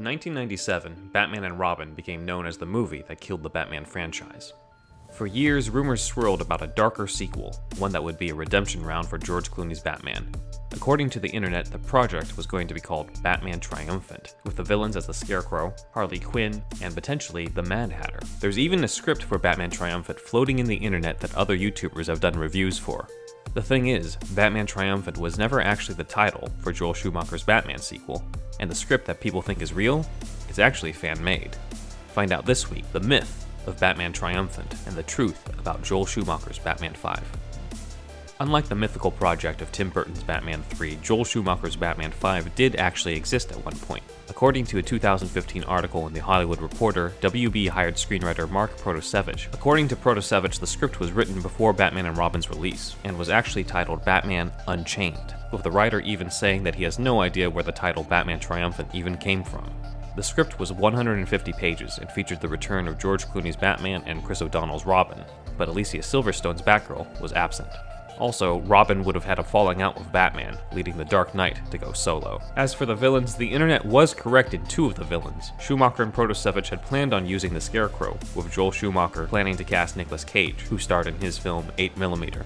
In 1997, Batman and Robin became known as the movie that killed the Batman franchise. For years, rumors swirled about a darker sequel, one that would be a redemption round for George Clooney's Batman. According to the internet, the project was going to be called Batman Triumphant, with the villains as the Scarecrow, Harley Quinn, and potentially the Mad Hatter. There's even a script for Batman Triumphant floating in the internet that other YouTubers have done reviews for. The thing is, Batman Triumphant was never actually the title for Joel Schumacher's Batman sequel, and the script that people think is real is actually fan-made. Find out this week the myth of Batman Triumphant and the truth about Joel Schumacher's Batman 5. Unlike the mythical project of Tim Burton's Batman 3, Joel Schumacher's Batman 5 did actually exist at one point. According to a 2015 article in The Hollywood Reporter, WB hired screenwriter Mark Protosevich. According to Protosevich, the script was written before Batman and Robin's release, and was actually titled Batman Unchained, with the writer even saying that he has no idea where the title Batman Triumphant even came from. The script was 150 pages and featured the return of George Clooney's Batman and Chris O'Donnell's Robin, but Alicia Silverstone's Batgirl was absent. Also, Robin would have had a falling out with Batman, leading the Dark Knight to go solo. As for the villains, the internet was correct in two of the villains. Schumacher and Protosevich had planned on using the Scarecrow, with Joel Schumacher planning to cast Nicolas Cage, who starred in his film 8mm.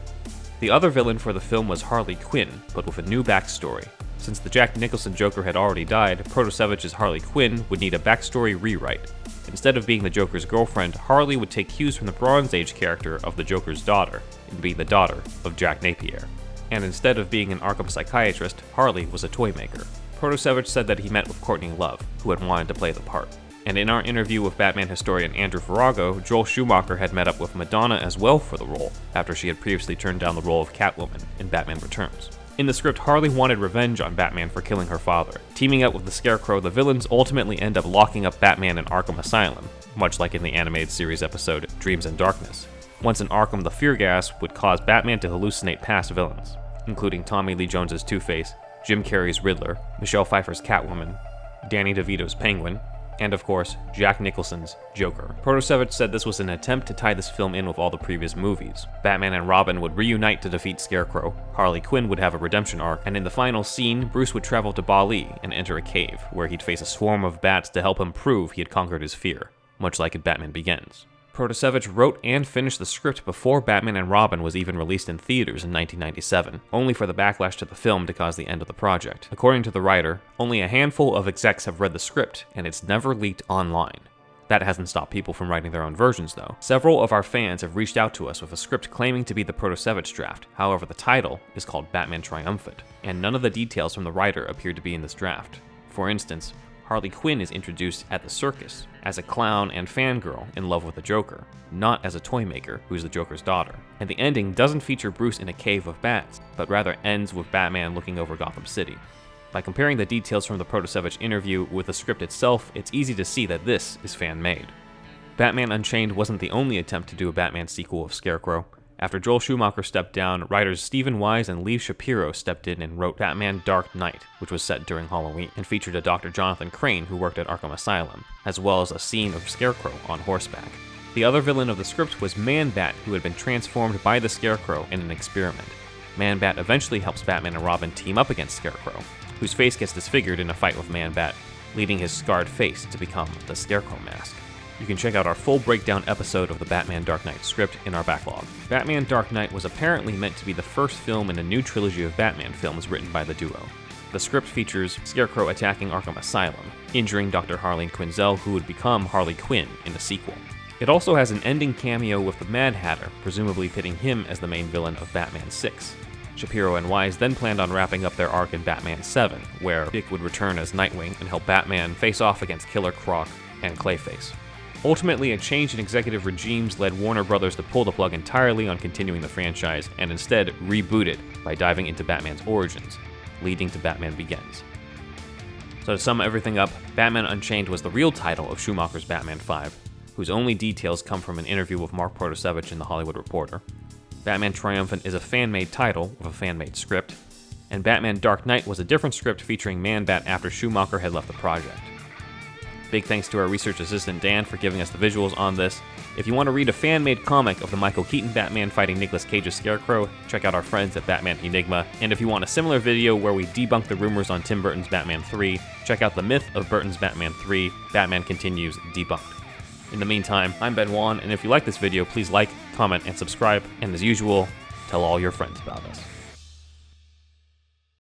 The other villain for the film was Harley Quinn, but with a new backstory. Since the Jack Nicholson Joker had already died, Protosevich's Harley Quinn would need a backstory rewrite. Instead of being the Joker's girlfriend, Harley would take cues from the Bronze Age character of the Joker's daughter, and be the daughter of Jack Napier. And instead of being an Arkham psychiatrist, Harley was a toy maker. Protosevich said that he met with Courtney Love, who had wanted to play the part. And in our interview with Batman historian Andrew Farago, Joel Schumacher had met up with Madonna as well for the role, after she had previously turned down the role of Catwoman in Batman Returns. In the script, Harley wanted revenge on Batman for killing her father. Teaming up with the Scarecrow, the villains ultimately end up locking up Batman in Arkham Asylum, much like in the animated series episode Dreams in Darkness. Once in Arkham, the fear gas would cause Batman to hallucinate past villains, including Tommy Lee Jones's Two-Face, Jim Carrey's Riddler, Michelle Pfeiffer's Catwoman, Danny DeVito's Penguin, and of course, Jack Nicholson's Joker. Protosevich said this was an attempt to tie this film in with all the previous movies. Batman and Robin would reunite to defeat Scarecrow, Harley Quinn would have a redemption arc, and in the final scene, Bruce would travel to Bali and enter a cave, where he'd face a swarm of bats to help him prove he had conquered his fear, much like in Batman Begins. Protosevich wrote and finished the script before Batman and Robin was even released in theaters in 1997, only for the backlash to the film to cause the end of the project. According to the writer, only a handful of execs have read the script, and it's never leaked online. That hasn't stopped people from writing their own versions, though. Several of our fans have reached out to us with a script claiming to be the Protosevich draft. However, the title is called Batman Triumphant, and none of the details from the writer appear to be in this draft. For instance, Harley Quinn is introduced at the circus as a clown and fangirl in love with the Joker, not as a toy maker who's the Joker's daughter. And the ending doesn't feature Bruce in a cave of bats, but rather ends with Batman looking over Gotham City. By comparing the details from the Protosevich interview with the script itself, it's easy to see that this is fan-made. Batman Unchained wasn't the only attempt to do a Batman sequel of Scarecrow. After Joel Schumacher stepped down, writers Stephen Wise and Lee Shapiro stepped in and wrote Batman Dark Knight, which was set during Halloween, and featured a Dr. Jonathan Crane who worked at Arkham Asylum, as well as a scene of Scarecrow on horseback. The other villain of the script was Man-Bat, who had been transformed by the Scarecrow in an experiment. Man-Bat eventually helps Batman and Robin team up against Scarecrow, whose face gets disfigured in a fight with Man-Bat, leading his scarred face to become the Scarecrow mask. You can check out our full breakdown episode of the Batman Dark Knight script in our backlog. Batman Dark Knight was apparently meant to be the first film in a new trilogy of Batman films written by the duo. The script features Scarecrow attacking Arkham Asylum, injuring Dr. Harleen Quinzel, who would become Harley Quinn in the sequel. It also has an ending cameo with the Mad Hatter, presumably pitting him as the main villain of Batman 6. Shapiro and Wise then planned on wrapping up their arc in Batman 7, where Dick would return as Nightwing and help Batman face off against Killer Croc and Clayface. Ultimately, a change in executive regimes led Warner Brothers to pull the plug entirely on continuing the franchise and instead reboot it by diving into Batman's origins, leading to Batman Begins. So to sum everything up, Batman Unchained was the real title of Schumacher's Batman 5, whose only details come from an interview with Mark Protosevich in The Hollywood Reporter. Batman Triumphant is a fan-made title with a fan-made script, and Batman Dark Knight was a different script featuring Man-Bat after Schumacher had left the project. Big thanks to our research assistant Dan for giving us the visuals on this. If you want to read a fan-made comic of the Michael Keaton Batman fighting Nicolas Cage's Scarecrow, check out our friends at Batman Enigma. And if you want a similar video where we debunk the rumors on Tim Burton's Batman 3, check out The Myth of Burton's Batman 3, Batman Continues Debunked. In the meantime, I'm Ben Wan, and if you like this video, please like, comment, and subscribe. And as usual, tell all your friends about us.